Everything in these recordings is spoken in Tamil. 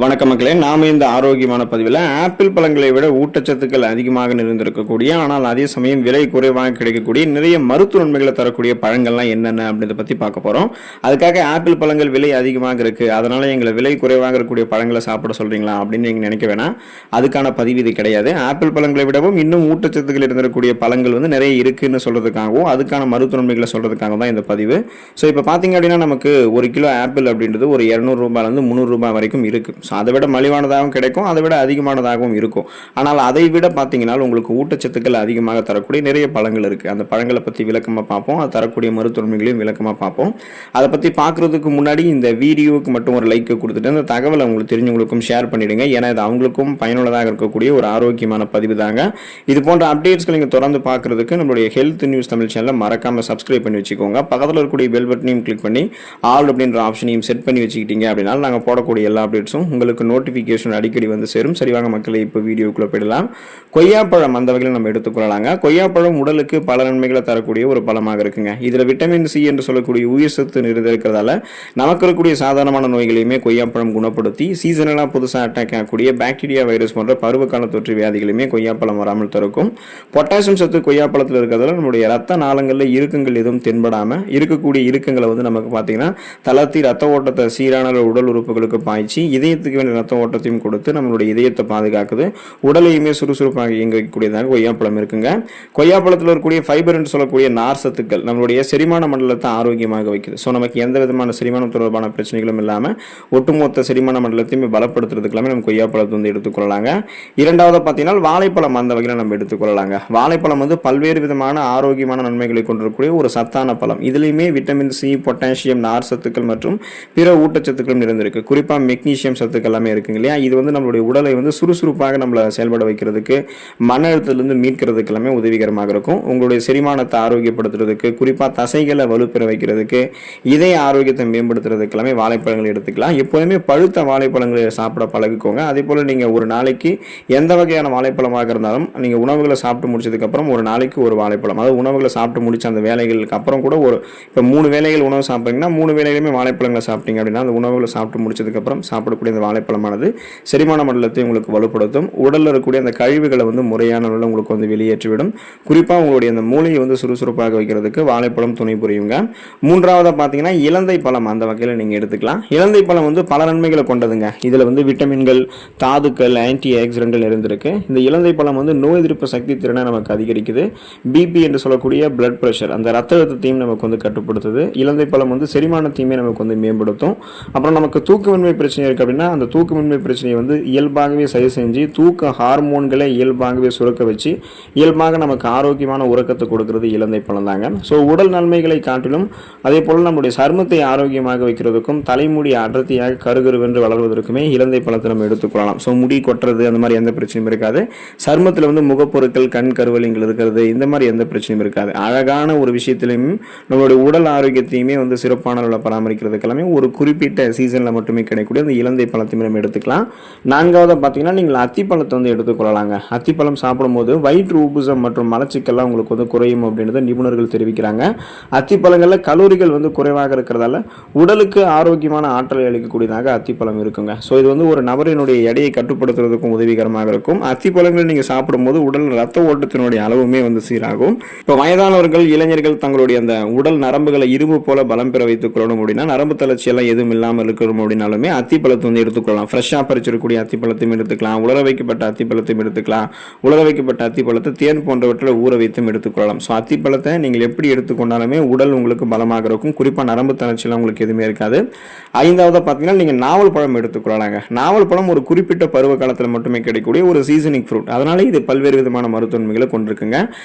வணக்க மக்களே, நாம இந்த ஆரோக்கியமான பதிவில் ஆப்பிள் பழங்களை விட ஊட்டச்சத்துக்கள் அதிகமாக நிறைந்திருக்கக்கூடிய ஆனால் அதே சமயம் விலை குறைவாக கிடைக்கக்கூடிய நிறைய மருத்துவ நன்மைகளை தரக்கூடிய பழங்கள்லாம் என்னென்ன அப்படின்றத பற்றி பார்க்க போகிறோம். அதுக்காக ஆப்பிள் பழங்கள் விலை அதிகமாக இருக்குது, அதனால் எங்களை விலை குறைவாக இருக்கக்கூடிய பழங்களை சாப்பிட சொல்கிறீங்களா அப்படின்னு நீங்கள் நினைக்க வேணாம். அதுக்கான பதிவு இது கிடையாது. ஆப்பிள் பழங்களை விடவும் இன்னும் ஊட்டச்சத்துக்கள் இருந்திருக்கக்கூடிய பழங்கள் வந்து நிறைய இருக்குன்னு சொல்கிறதுக்காகவும் அதுக்கான மருத்துவ நன்மைகளை சொல்கிறதுக்காக தான் இந்த பதிவு. ஸோ இப்போ பார்த்தீங்க அப்படின்னா நமக்கு ஒரு கிலோ ஆப்பிள் அப்படின்றது ஒரு 200 ரூபாயிலிருந்து 300 ரூபாய் வரைக்கும் இருக்குது. ஸோ அதை விட மலிவானதாகவும் கிடைக்கும், அதை விட அதிகமானதாகவும் இருக்கும். ஆனால் அதை விட பார்த்தீங்கன்னா உங்களுக்கு ஊட்டச்சத்துக்கள் அதிகமாக தரக்கூடிய நிறைய பழங்கள் இருக்குது. அந்த பழங்களை பற்றி விளக்கமாக பார்ப்போம், அது தரக்கூடிய மருத்துவமைகளையும் விளக்கமாக பார்ப்போம். அதை பற்றி பார்க்குறதுக்கு முன்னாடி இந்த வீடியோவுக்கு மட்டும் ஒரு லைக் கொடுத்துட்டு அந்த தகவலை உங்களுக்கு தெரிஞ்சவங்களுக்கும் ஷேர் பண்ணிவிடுங்க. ஏன்னா இது அவங்களுக்கும் பயனுள்ளதாக இருக்கக்கூடிய ஒரு ஆரோக்கியமான பதிவு தாங்க. இது போன்ற அப்டேட்ஸ்களை நீங்கள் தொடர்ந்து பார்க்குறதுக்கு நம்மளுடைய ஹெல்த் நியூஸ் தமிழ் சேனலை மறக்காமல் சப்ஸ்கிரைப் பண்ணி வச்சுக்கோங்க. பக்கத்தில் இருக்கக்கூடிய பெல் பட்டனையும் கிளிக் பண்ணி ஆல் அப்படின்ற ஆப்ஷனையும் செட் பண்ணி வச்சுக்கிட்டீங்க அப்படின்னா நாங்கள் போடக்கூடிய எல்லா அப்டேட்ஸும் உங்களுக்கு நோட்டிஃபிகேஷன் அடிக்கடி வந்து சேரும். சரிவாங்க மக்களை, இப்போ வீடியோக்குள்ள போயிடலாம். கொய்யாப்பழம் அந்த வகையில் நம்ம எடுத்துக்கொள்ளலாங்க. கொய்யாப்பழம் உடலுக்கு பல நன்மைகளை தரக்கூடிய ஒரு பழமாக இருக்குங்க. இதில் விட்டமின் சி என்று சொல்லக்கூடிய உயிர் சத்து நிறைந்திருக்கிறதால நமக்கு இருக்கக்கூடிய சாதாரணமான நோய்களையுமே கொய்யாப்பழம் குணப்படுத்தி சீசனலாக புதுசாக அட்டாக் ஆகக்கூடிய பாக்டீரியா வைரஸ் போன்ற பருவகால தொற்று வியாதிகளையுமே கொய்யாப்பழம் வராமல் தடுக்கும். பொட்டாசியம் சத்து கொய்யாப்பழத்தில் இருக்கிறதால நம்முடைய ரத்த நாளங்களில் இறுக்கங்கள் எதுவும் தென்படாமல் இருக்கக்கூடிய இறுக்கங்களை வந்து நமக்கு பார்த்தீங்கன்னா தளர்த்தி ரத்த ஓட்டத்தை சீரான உடல் உறுப்புகளுக்கு பாய்ச்சி இதயத்துக்கு வேண்டிய ரத்த ஓட்டத்தையும் கொடுத்து நம்மளுடைய இதயத்தை பாதுகாக்குது. உடலையுமே சுறுசுறுப்பாக இயங்க வைக்கக்கூடியதாக கொய்யாப்பழம் இருக்குங்க. கொய்யாப்பழத்தில் இருக்கக்கூடிய ஃபைபர் என்று சொல்லக்கூடிய நார் சத்துக்கள் நம்மளுடைய செரிமான மண்டலத்தை ஆரோக்கியமாக வைக்குது. ஸோ நமக்கு எந்த விதமான செரிமானம் தொடர்பான பிரச்சனைகளும் இல்லாமல் ஒட்டுமொத்த செரிமான மண்டலத்தையுமே பலப்படுத்துறதுக்கெல்லாமே நம்ம கொய்யாப்பழத்தை வந்து எடுத்துக்கொள்ளலாங்க. இரண்டாவது பார்த்தீங்கன்னா வாழைப்பழம் அந்த வகையில் நம்ம எடுத்துக்கொள்ளலாங்க. வாழைப்பழம் வந்து பல்வேறு விதமான ஆரோக்கியமான நன்மைகளை கொண்டிருக்கக்கூடிய ஒரு சத்தான பழம். இதுலையுமே விட்டமின் சி, பொட்டாசியம், நார் சத்துக்கள் மற்றும் பிற ஊட்டச்சத்துக்களும் நிறைந்திருக்கு. குறிப்பாக மெக்னீசியம் சத்துக்கள் எல்லாமே இருக்குங்க இல்லையா. இது வந்து நம்மளுடைய உடலை வந்து சுறுசுறுப்பாக நம்மளை செயல்பட வைக்கிறதுக்கு, மன அழுத்தத்திலிருந்து மீட்கிறதுக்கு எல்லாமே உதவிகரமாக இருக்கும். உங்களுடைய செரிமானத்தை ஆரோக்கியப்படுத்துறதுக்கு, குறிப்பாக தசைகளை வலுப்பெற வைக்கிறதுக்கு, இதய ஆரோக்கியத்தை மேம்படுத்துறதுக்கு எல்லாமே வாழைப்பழங்கள் எடுத்துக்கலாம். எப்போதுமே பழுத்த வாழைப்பழங்களை சாப்பிட பழகிக்கோங்க. அதே போல் நீங்கள் ஒரு நாளைக்கு எந்த வகையான வாழைப்பழமாக இருந்தாலும் நீங்கள் உணவுகளை சாப்பிட்டு முடிச்சதுக்கப்புறம் ஒரு நாளைக்கு ஒரு வாழைப்பழம், அதாவது உணவுகளை சாப்பிட்டு முடிச்ச அந்த வேலைகளுக்கு அப்புறம் கூட ஒரு இப்போ 3 வேளைகள் உணவு சாப்பிட்றீங்கன்னா 3 வேளைகளுமே வாழைப்பழங்களை சாப்பிட்டீங்க அப்படின்னா அந்த உணவுகளை சாப்பிட்டு முடிச்சதுக்கப்புறம் சாப்பிடக்கூடிய அந்த வாழைப்பழமானது செரிமான மண்டலத்தை உங்களுக்கு வலுப்படுத்தும். உடலில் இருக்கக்கூடிய அந்த கழிவுகளை வந்து முறையான அளவில் உங்களுக்கு வந்து வெளியேற்றிவிடும். குறிப்பாக உங்களுடைய அந்த மூளையை வந்து சுறுசுறுப்பாக வைக்கிறதுக்கு வாழைப்பழம் துணை புரியுங்க. மூன்றாவதாக பார்த்தீங்கன்னா இலந்தை பழம் அந்த வகையில் நீங்கள் எடுத்துக்கலாம். இலந்தை பழம் வந்து பல நன்மைகளை கொண்டதுங்க. இதில் வந்து விட்டமின்கள், தாதுக்கள், ஆன்டி ஆக்சிடென்ட்கள் இருந்திருக்கு. இந்த இலந்தை பழம் வந்து நோய் எதிர்ப்பு சக்தி திறனை நமக்கு அதிகரிக்குது. பிபி என்று சொல்லக்கூடிய பிளட் பிரஷர், அந்த ரத்த அழுத்தத்தையும் நமக்கு வந்து கட்டுப்படுத்துது. இலந்தை பழம் வந்து செரிமானத்தையுமே நமக்கு வந்து மேம்படுத்தும். அப்புறம் நமக்கு தூக்கமின்மை பிரச்சனை இருக்குது அப்படின்னா அந்த தூக்கமின்மை பிரச்சனையை வந்து இயல்பாகவே சரி செஞ்சு தூக்க ஹார்மோன்களை இயல்பாகவே சுரக்க வச்சு இயல்பாக நமக்கு ஆரோக்கியமான உறக்கத்தை கொடுக்கிறது இலந்தை பழம் தாங்க. ஸோ உடல் நன்மைகளை காட்டிலும் அதே போல் நம்முடைய சருமத்தை ஆரோக்கியமாக வைக்கிறதுக்கும் தலைமுடி அடர்த்தியாக கருகருவென்று வளர்வதற்குமே இலந்தை பழத்தை நம்ம எடுத்துக்கொள்ளலாம். ஸோ முடி கொட்டுறது அந்த மாதிரி எந்த பிரச்சனையும் இருக்காது. சருமத்தில் வந்து முகப்பொருட்கள், கண் கருவலிங்கள் இருக்கிறது, இந்த மாதிரி எந்த பிரச்சனையும் இருக்காது. அழகான ஒரு விஷயத்திலையும் நம்மளுடைய உடல் ஆரோக்கியத்தையுமே வந்து சிறப்பான அளவில் பராமரிக்கிறதுக்கு எல்லாமே ஒரு குறிப்பிட்ட சீசனில் மட்டுமே கிடைக்கக்கூடிய அந்த இலந்தை பழத்தையுமே நம்ம எடுத்துக்கலாம். நான்காவது பார்த்தீங்கன்னா நீங்கள் அத்திப்பழத்தை வந்து எடுத்துக்கொள்ளலாங்க. அத்திப்பழம் சாப்பிடும்போது வயிற்று உப்புசம் மற்றும் மலச்சிக்கல்லாம் உங்களுக்கு வந்து குறையும் அப்படின்றத நிபுணர்கள் தெரிவிக்கிறாங்க. அத்திப்பழங்களில் கலோரிகள் வந்து குறைவாக இருக்கிறதால உடலுக்கு ஆரோக்கியமான ஆற்றலை அளிக்கக்கூடியதாக அத்திப்பழம் இருக்குங்க. ஸோ இது வந்து ஒரு நபரினுடைய எடையை கட்டுப்படுத்துறதுக்கும் உதவிகரமாக இருக்கும். அத்திப்பழங்கள் நீங்கள் சாப்பிடும்போது உடல் ரத்த ஓட்டத்தினுடைய அளவுமே வந்து சீராகும். இப்போ வயதானவர்கள், இளைஞர்கள் தங்களுடைய அந்த உடல் நரம்புகளை இரும்பு போல பலம் பெற வைத்துக் கொள்ளணும் அப்படின்னா, நரம்பு தளர்ச்சியெல்லாம் எதுவும் இல்லாமல் இருக்கணும் அப்படின்னாலுமே அத்திப்பழத்தை வந்து எடுத்துக்கொள்ளலாம். ஃப்ரெஷ்ஷாக பறிச்சிருக்கக்கூடிய அத்திப்பழத்தையும் எடுத்துக்கலாம், உலர வைக்கப்பட்ட அத்திப்பழத்தையும் எடுத்துக்கலாம். உலர வைக்கப்பட்ட அத்திப்பழத்தை தேன் போன்றவற்றில் ஊற வைத்தும் எடுத்துக்கொள்ளலாம். ஸோ அத்திப்பழத்தை நீங்கள் எப்படி எடுத்துக்கொண்டாலுமே உடல் உங்களுக்கு பலமாக இருக்கும். குறிப்பாக நரம்பு தளர்ச்சியெல்லாம் உங்களுக்கு எதுவுமே இருக்காது. ஐந்தாவது பார்த்தீங்கன்னா நீங்கள் நாவல் பழம் எடுத்துக்கொள்ளலாங்க. நாவல் பழம் ஒரு குறிப்பிட்ட பருவ காலத்தில் மட்டுமே கிடைக்கக்கூடிய ஒரு சீசனிக் ஃப்ரூட், அதனால இது பல்வேறு விதமான மருத்துவன்மைகளை கொண்டிருக்குங்க.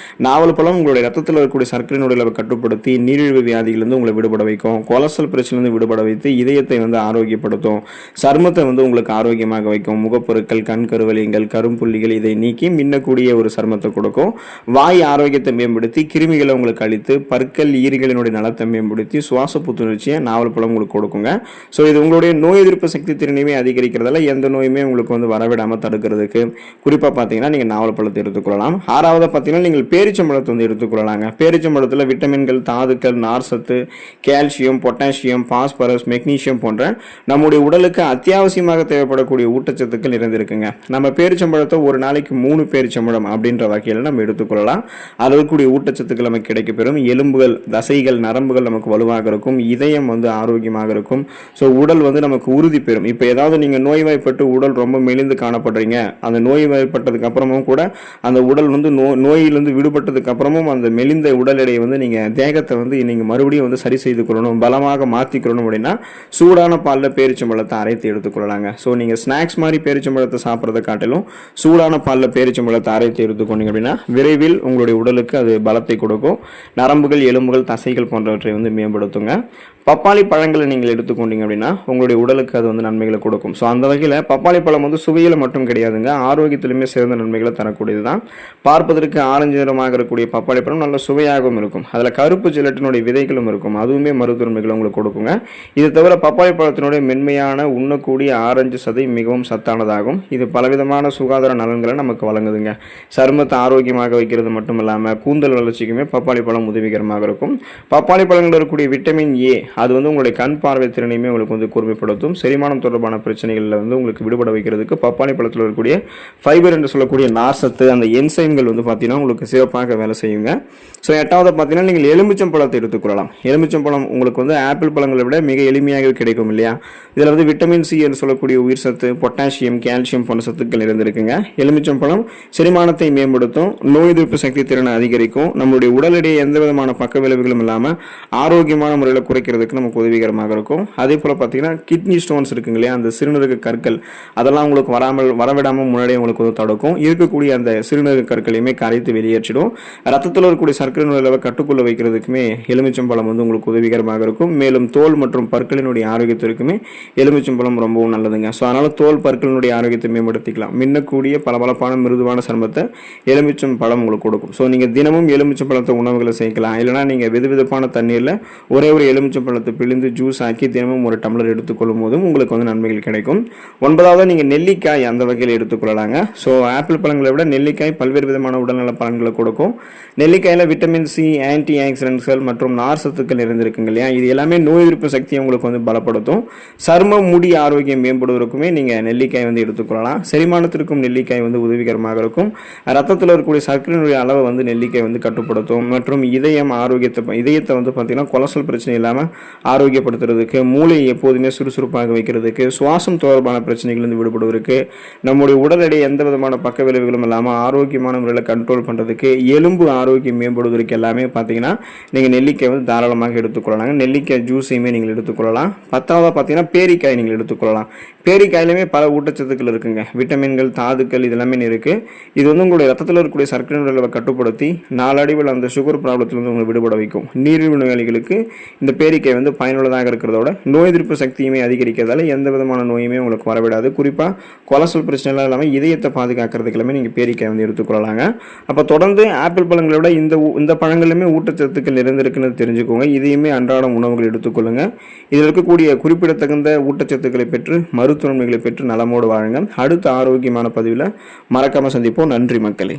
நாவல் பழம் உங்களுடைய ரத்தத்தில் இருக்கக்கூடிய சர்க்கரையினுடைய அளவை கட்டுப்படுத்தி நீரிழிவு வியாதிகளிலிருந்து உங்களை விடுபட வைக்கும். கொலஸ்ட்ரால் பிரச்சனையிலிருந்து விடுபட வைத்து இதயத்தை வந்து ஆரோக்கியப்படுத்தும். சருமத்தை வந்து உங்களுக்கு ஆரோக்கியமாக வைக்கும். முகப்பொருட்கள், கண் கருவலியங்கள், கரும்புள்ளிகள் இதை நீக்கி மின்னக்கூடிய ஒரு சருமத்தை கொடுக்கும். வாய் ஆரோக்கியத்தை மேம்படுத்தி கிருமிகளை உங்களுக்கு அளித்து பற்கள், ஈறுகளினுடைய நலத்தை மேம்படுத்தி சுவாச புத்துணர்ச்சியை நாவல் பழம் உங்களுக்கு கொடுக்குங்க. ஸோ இது உங்களுடைய நோய் எதிர்ப்பு சக்தி திறனையுமே அதிகரிக்கிறதால எந்த நோயுமே உங்களுக்கு வந்து வரவிடாமல் தடுக்கிறதுக்கு குறிப்பாக பார்த்தீங்கன்னா நீங்கள் நாவல் பழத்தை எடுத்துக்கொள்ளலாம். ஆறாவது பார்த்தீங்கன்னா நீங்கள் பேரிச்சம்பழத்தை வந்து எடுத்துக்கொள்ளலாங்க. பேரிச்சம்பழத்தில் விட்டமின்கள், தாதுக்கள், நார் சத்து, கால்சியம், பொட்டாசியம், பாஸ்பரஸ், மெக்னீசியம் போன்ற நம்முடைய உடலுக்கு அத்தியாவசிய அத்தியாவசியமாக தேவைப்படக்கூடிய ஊட்டச்சத்துக்கள் நிறைந்திருக்குங்க. நம்ம பேரிச்சம்பழத்தை ஒரு நாளைக்கு 3 பேரிச்சம்பழம் அப்படின்ற வகையில் நம்ம எடுத்துக்கொள்ளலாம். அதில் இருக்கக்கூடிய ஊட்டச்சத்துக்கள் நமக்கு கிடைக்கப்பெறும். எலும்புகள், தசைகள், நரம்புகள் நமக்கு வலுவாக இருக்கும். இதயம் ஆரோக்கியமாக இருக்கும். ஸோ உடல் நமக்கு உறுதி பெறும். இப்போ ஏதாவது நீங்கள் நோய்வாய்ப்பட்டு உடல் ரொம்ப மெலிந்து காணப்படுறீங்க, அந்த நோய்வாய்ப்பட்டதுக்கு அப்புறமும் கூட அந்த உடல் நோயிலிருந்து விடுபட்டதுக்கு அப்புறமும் அந்த மெலிந்த உடல் எடையை நீங்கள் தேகத்தை நீங்கள் மறுபடியும் சரி செய்து கொள்ளணும், பலமாக மாற்றிக்கொள்ளணும் அப்படின்னா சூடான பாலில் பேரிச்சம்பழத்தை அரைத்து எடுத்துக்கொள்ளலாங்க. ஸோ நீங்கள் ஸ்நாக்ஸ் மாதிரி பேரிச்சம்பழத்தை சாப்பிட்றதை காட்டிலும் சூடான பாலில் பேரிச்சம்பழத்தை அரைத்து எடுத்துக்கொண்டீங்க அப்படின்னா விரைவில் உங்களுடைய உடலுக்கு அது பலத்தை கொடுக்கும். நரம்புகள், எலும்புகள், தசைகள் போன்றவற்றை மேம்படுத்துங்க. பப்பாளி பழங்களை நீங்கள் எடுத்துக்கொண்டீங்க அப்படின்னா உங்களுடைய உடலுக்கு அது நன்மைகளை கொடுக்கும். ஸோ அந்த வகையில் பப்பாளி பழம் சுவையில் மட்டும் கிடையாதுங்க, ஆரோக்கியத்திலுமே சிறந்த நன்மைகளை தரக்கூடியது தான். பார்ப்பதற்கு ஆரஞ்சு நிறமாக இருக்கக்கூடிய பப்பாளி பழம் நல்ல சுவையாகவும் இருக்கும். அதில் கருப்பு ஜெலட்டினுடைய விதைகளும் இருக்கும், அதுவுமே மருத்துவ நன்மைகளை உங்களுக்கு கொடுக்குங்க. இது தவிர பப்பாளி பழத்தினுடைய மென்மையான உண்ணக்கூடிய ஆரஞ்சு சதை மிகவும் சத்தானதாகும். இது பலவிதமான சுகாதார நலன்களை நமக்கு வழங்குதுங்க. சருமத்தை ஆரோக்கியமாக வைக்கிறது மட்டும் இல்லாமல் கூந்தல் வளர்ச்சிக்குமே பப்பாளி பழம் உதவிகரமாக இருக்கும். பப்பாளி பழங்களில் இருக்கக்கூடிய விட்டமின் ஏ அது உங்களுடைய கண் பார்வை திறனையுமே உங்களுக்கு கூர்மைப்படுத்தும். செரிமானம் தொடர்பான பிரச்சனைகளில் உங்களுக்கு விடுபட வைக்கிறதுக்கு பப்பாளி பழத்தில் இருக்கக்கூடிய ஃபைபர் என்று சொல்லக்கூடிய நார்சத்து, அந்த என்சைம்கள் பார்த்தீங்கன்னா உங்களுக்கு சிறப்பாக வேலை செய்யுங்க. ஸோ 8வது பார்த்தீங்கன்னா நீங்கள் எலுமிச்சம்பழத்தை எடுத்துக்கொள்ளலாம். எலுமிச்சம்பழம் உங்களுக்கு ஆப்பிள் பழங்களை விட மிக எளிமையாக கிடைக்கும் இல்லையா. இதில் விட்டமின் சி என்று சொல்லக்கூடிய உயிர் சத்து, பொட்டாசியம், கால்சியம் போன்ற சத்துக்கள் இருந்திருக்குங்க. எலுமிச்சம்பழம் செரிமானத்தை மேம்படுத்தும், நோய் எதிர்ப்பு சக்தி திறனை அதிகரிக்கும், நம்மளுடைய உடல் எடையை எந்த விதமான பக்க விளைவுகளும் இல்லாமல் ஆரோக்கியமான முறையில் குறைக்கிறதுக்கு நமக்கு உதவிகரமாக இருக்கும். அதே போல பார்த்தீங்கன்னா கிட்னி ஸ்டோன்ஸ் இருக்குங்க இல்லையா, அந்த சிறுநீரக கற்கள் அதெல்லாம் உங்களுக்கு வரவிடாமல் முன்னாடியே உங்களுக்கு தடுக்கும். இருக்கக்கூடிய அந்த சிறுநீரக கற்களையுமே கரைத்து வெளியேற்றிடும். ரத்தத்தில் இருக்கக்கூடிய சர்க்கரை நோய் கட்டுக்குள்ள வைக்கிறதுக்குமே எலுமிச்சம்பழம் உங்களுக்கு உதவிகரமாக இருக்கும். மேலும் தோல் மற்றும் பற்களினுடைய ஆரோக்கியத்திற்குமே எலுமிச்சம்பழம் ரொம்பவும் நல்லதுங்க. ஸோ அதனால தோல் பற்களினுடைய ஆரோக்கியத்தை மேம்படுத்திக்கலாம். மின்னக்கூடிய பளபளப்பான மிருதுவான சருமத்தை எலுமிச்சம்பழம் உங்களுக்கு கொடுக்கும். ஸோ நீங்கள் தினமும் எலுமிச்சம்பழத்தை உணவுகளை சேர்க்கலாம். இல்லைனா நீங்கள் வெதுவெதுப்பான தண்ணீரில் ஒரே ஒரு எலுமிச்சம்பழத்தை பிழிந்து ஜூஸ் ஆக்கி தினமும் ஒரு டம்ளர் எடுத்துக்கொள்ளும் போதும் உங்களுக்கு நன்மைகள் கிடைக்கும். 9வது நீங்கள் நெல்லிக்காய் அந்த வகையில் எடுத்துக்கொள்ளலாங்க. ஸோ ஆப்பிள் பழங்களை விட நெல்லிக்காய் பல்வேறு விதமான உடல்நல பலன்களை கொடுக்கும். நெல்லிக்காயில் விட்டமின் சி, ஆன்டி ஆக்சிடென்ட்கள் மற்றும் நார் சத்துக்கள் இருந்திருக்குங்க இல்லையா. இது எல்லாமே நோய் எதிர்ப்பு சக்தியை உங்களுக்கு பலப்படுத்தும். சரும முடி ஆரோக்கியம் மேம்படுவதற்குமே நீங்கள் நெல்லிக்காய் எடுத்துக்கொள்ளலாம். செரிமானத்திற்கும் நெல்லிக்காய் உதவிகரமாக இருக்கும். ரத்தத்தில் இருக்கக்கூடிய சர்க்கரையினுடைய அளவை நெல்லிக்காய் கட்டுப்படுத்தும். மற்றும் இதயத்தை பார்த்தீங்கன்னா கொலஸ்ட்ரால் பிரச்சனை இல்லாமல் ஆரோக்கியப்படுத்துறதுக்கு, மூளையை எப்போதுமே சுறுசுறுப்பாக வைக்கிறதுக்கு, சுவாசம் தொடர்பான பிரச்சனைகள் விடுபடுவதற்கு, நம்முடைய உடல் எடை எந்த விதமான பக்க விளைவுகளும் இல்லாமல் ஆரோக்கியமான முறையில் கண்ட்ரோல் பண்ணுறதுக்கு, எலும்பு ஆரோக்கியம் மேம்படுவதற்கு எல்லாமே பார்த்தீங்கன்னா நீங்கள் நெல்லிக்காய் தாராளமாக எடுத்துக்கொள்ளலாம். நெல்லிக்காய் ஜூஸையுமே நீங்கள் எடுத்துக்கொள்ளலாம். 10வது பார்த்தீங்கன்னா பேரிக்காய் நீங்கள் எடுத்துக்கொள்ளலாம். பேரிக்காயிலுமே பல ஊட்டச்சத்துக்கள் இருக்குங்க. விட்டமின்கள், தாதுக்கள் இதெல்லாமே இருக்கு. இது உங்களுடைய ரத்தத்தில் இருக்கக்கூடிய சர்க்கரை நோய்களை கட்டுப்படுத்தி நாளடைவில் அந்த சுகர் ப்ராப்ளத்திலிருந்து உங்களை விடுபட வைக்கும். நீரிழிவு நோயாளிகளுக்கு இந்த பேரிக்காய் பயனுள்ளதாக இருக்கிறதோட நோய் எதிர்ப்பு சக்தியுமே அதிகரிக்கிறதால எந்த விதமான நோயுமே உங்களுக்கு வரவிடாது. குறிப்பாக கொலஸ்ட்ரால் பிரச்சனை இல்லாமல் இதயத்தை பாதுகாக்கிறதுக்கு எல்லாமே நீங்கள் பேரிக்காய் எடுத்துக்கொள்ளலாங்க. அப்போ தொடர்ந்து ஆப்பிள் பழங்களை விட இந்த பழங்களிலுமே ஊட்டச்சத்துக்கள் இருந்திருக்குன்னு தெரிஞ்சுக்கோங்க. இதையுமே அன்றாடம் உணவுகள் எடுத்துக்கொள்ளுங்க. இதில் இருக்கக்கூடிய குறிப்பிடத்தகுந்த ஊட்டச்சத்துக்களை பெற்று மருத்துவ நன்மைகளை பெற்று நலமோடு வாழுங்க. அடுத்த ஆரோக்கியமான பதிவில் மறக்காம சந்திப்போம். நன்றி மக்களே.